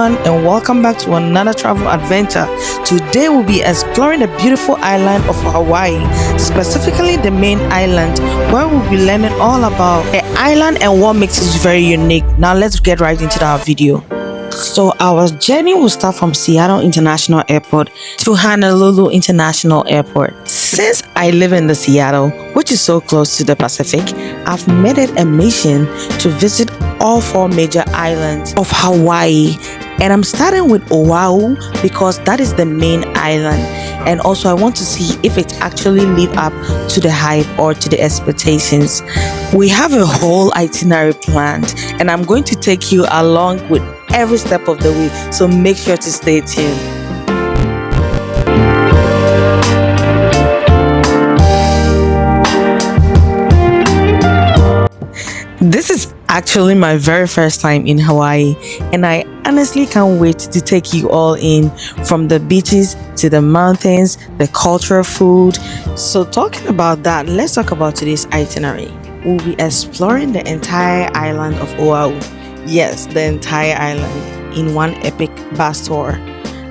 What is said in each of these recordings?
everyone, and welcome back to another travel adventure. Today we'll be exploring the beautiful island of Hawaii, specifically the main island, where we'll be learning all about the island and what makes it very unique. Now let's get right into our video. So our journey will start from Seattle International Airport to Honolulu International Airport. Since I live in the Seattle, which is so close to the Pacific, I've made it a mission to visit all 4 major islands of Hawaii, and I'm starting with Oahu because that is the main island, and also I want to see if it actually live up to the hype or to the expectations. We have a whole itinerary planned, and I'm going to take you along with every step of the way, so make sure to stay tuned. This is actually my very first time in Hawaii, and I honestly can't wait to take you all in, from the beaches to the mountains, the cultural food. So talking about that, let's talk about today's itinerary. We'll be exploring the entire island of Oahu. Yes, the entire island in one epic bus tour.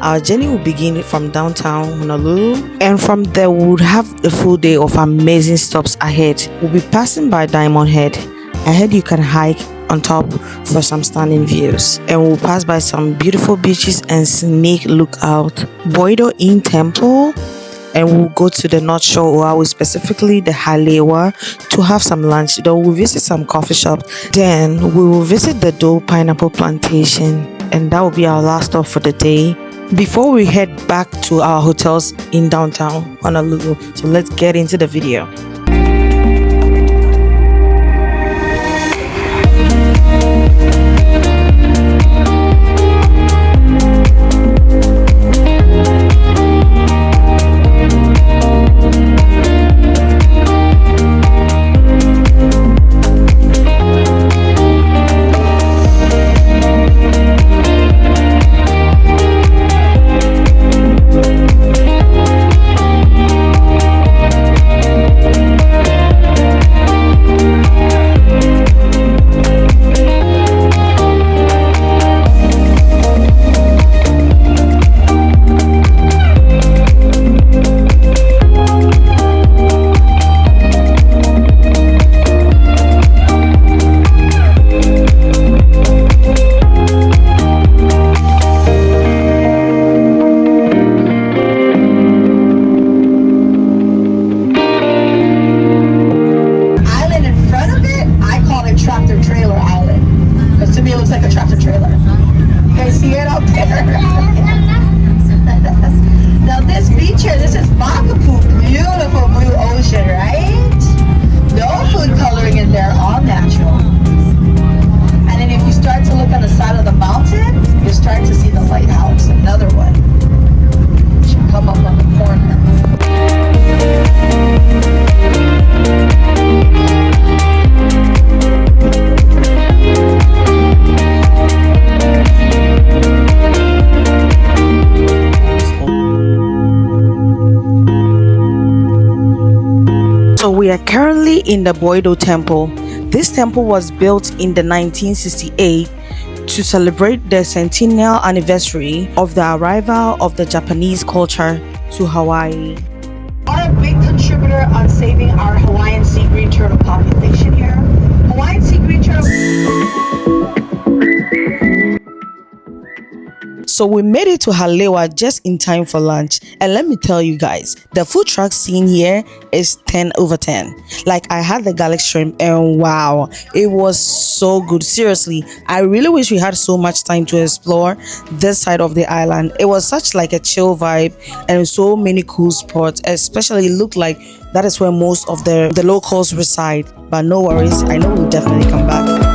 Our journey will begin from downtown Honolulu, and from there we would have a full day of amazing stops ahead. We'll be passing by Diamond Head. Ahead you can hike on top for some stunning views, and we'll pass by some beautiful beaches and scenic lookout Boido Inn Temple, and we'll go to the North Shore Oahu, specifically the Halewa, to have some lunch. Then we'll visit some coffee shops. Then we will visit the Dole Pineapple Plantation, and that will be our last stop for the day before we head back to our hotels in downtown Honolulu. So let's get into the video. We are currently in the Boido Temple. This temple was built in the 1968 to celebrate the centennial anniversary of the arrival of the Japanese culture to Hawaii. Are a big contributor on saving our Hawaiian sea green turtle population here. Hawaiian sea green turtle. So we made it to Halewa just in time for lunch, and let me tell you guys, the food truck scene here is 10 over 10. Like, I had the garlic shrimp, and wow, it was so good. Seriously, I really wish we had so much time to explore this side of the island. It was such like a chill vibe and so many cool spots, especially it looked like that is where most of the locals reside. But no worries, I know we'll definitely come back.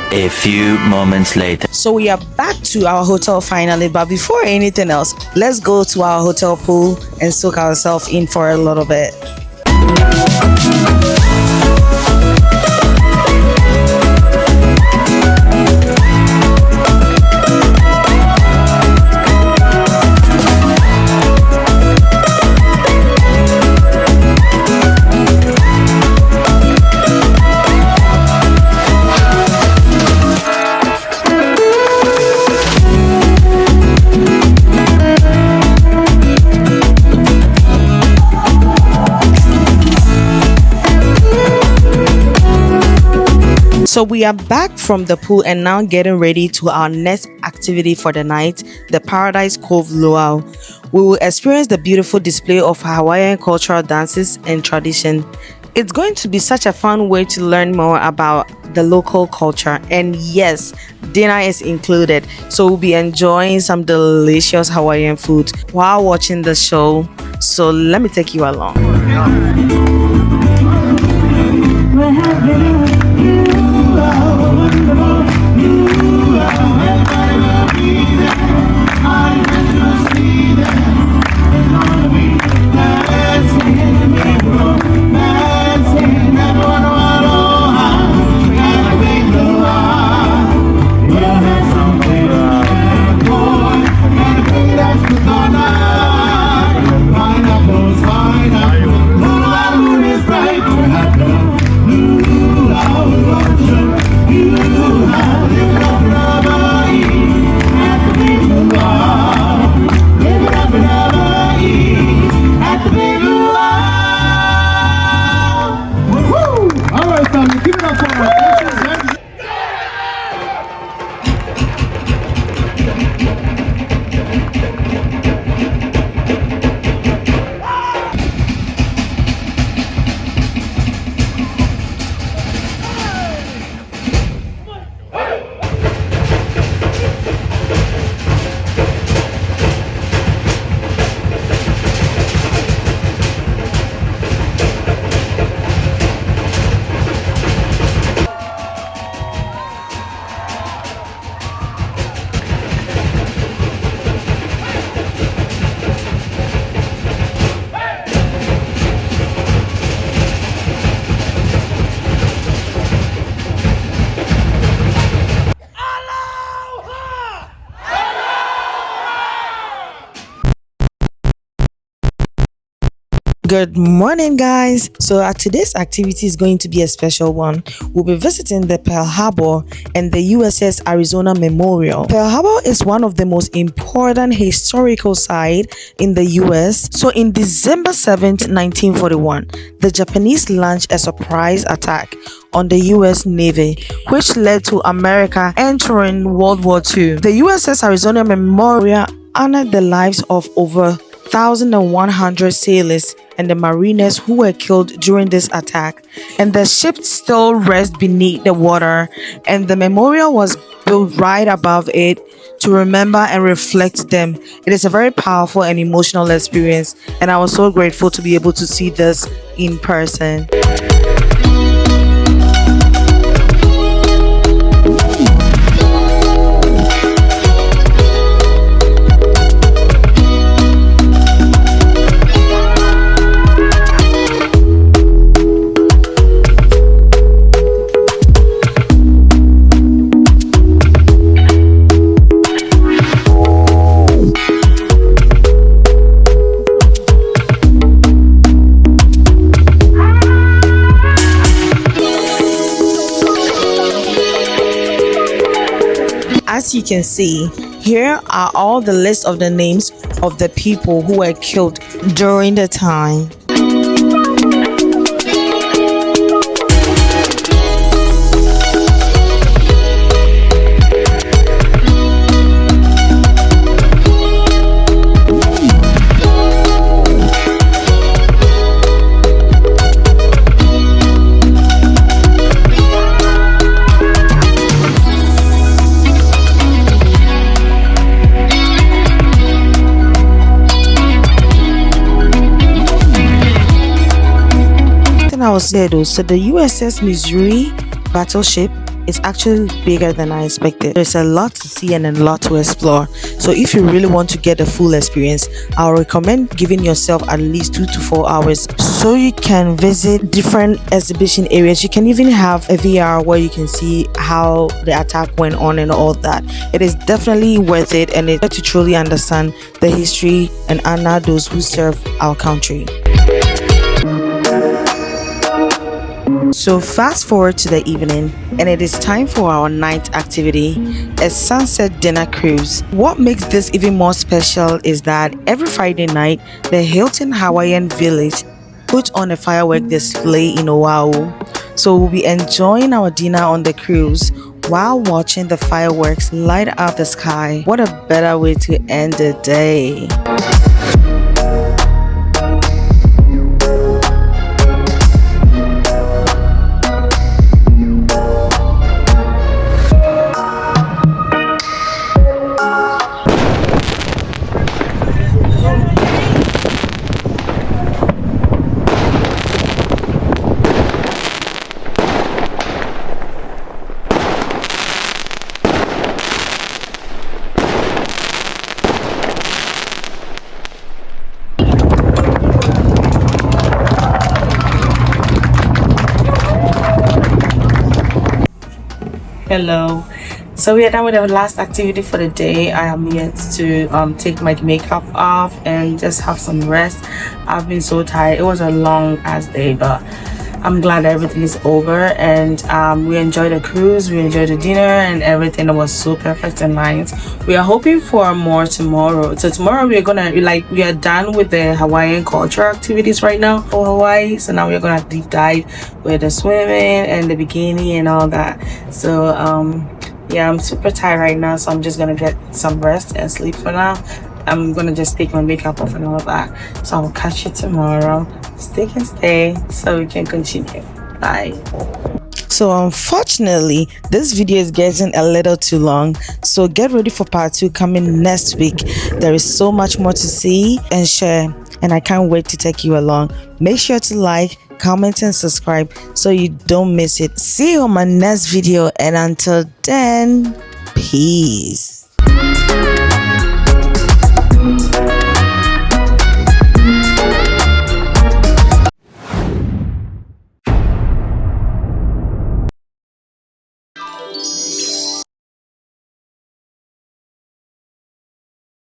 A few moments later. So we are back to our hotel finally, but before anything else, let's go to our hotel pool and soak ourselves in for a little bit. So we are back from the pool and now getting ready to our next activity for the night, the Paradise Cove Luau. We will experience the beautiful display of Hawaiian cultural dances and tradition. It's going to be such a fun way to learn more about the local culture, and yes, dinner is included, so we'll be enjoying some delicious Hawaiian food while watching the show. So let me take you along. Good morning, guys. So today's activity is going to be a special one. We'll be visiting the Pearl Harbor and the USS Arizona Memorial. Pearl Harbor is one of the most important historical sites in the US. So in December 7th, 1941, the Japanese launched a surprise attack on the US Navy, which led to America entering World War II. The USS Arizona Memorial honored the lives of over 1,100 sailors and the mariners who were killed during this attack, and the ship still rests beneath the water, and the memorial was built right above it to remember and reflect them. It is a very powerful and emotional experience, and I was so grateful to be able to see this in person. As you can see, here are all the lists of the names of the people who were killed during the time. I was there though, so the USS Missouri Battleship is actually bigger than I expected. There's a lot to see and a lot to explore. So if you really want to get the full experience, I'll recommend giving yourself at least 2 to 4 hours so you can visit different exhibition areas. You can even have a VR where you can see how the attack went on and all that. It is definitely worth it, and it's to truly understand the history and honor those who serve our country. So fast forward to the evening, and it is time for our night activity, a sunset dinner cruise. What makes this even more special is that every Friday night, the Hilton Hawaiian Village puts on a firework display in Oahu. So we'll be enjoying our dinner on the cruise while watching the fireworks light up the sky. What a better way to end the day. Hello. So we are done with our last activity for the day. I am yet to take my makeup off and just have some rest. I've been so tired. It was a long ass day, but I'm glad everything is over, and we enjoyed the cruise, we enjoyed the dinner, and everything was so perfect and nice. We are hoping for more tomorrow. So tomorrow we are done with the Hawaiian cultural activities right now for Hawaii. So now we're gonna deep dive with the swimming and the bikini and all that. So yeah, I'm super tired right now, so I'm just gonna get some rest and sleep for now. I'm gonna just take my makeup off and all that. So I'll catch you tomorrow. Stay so we can continue. Bye. So unfortunately, this video is getting a little too long, so get ready for part 2 coming next week. There is so much more to see and share, and I can't wait to take you along. Make sure to like, comment and subscribe so you don't miss it. See you on my next video, and until then, peace.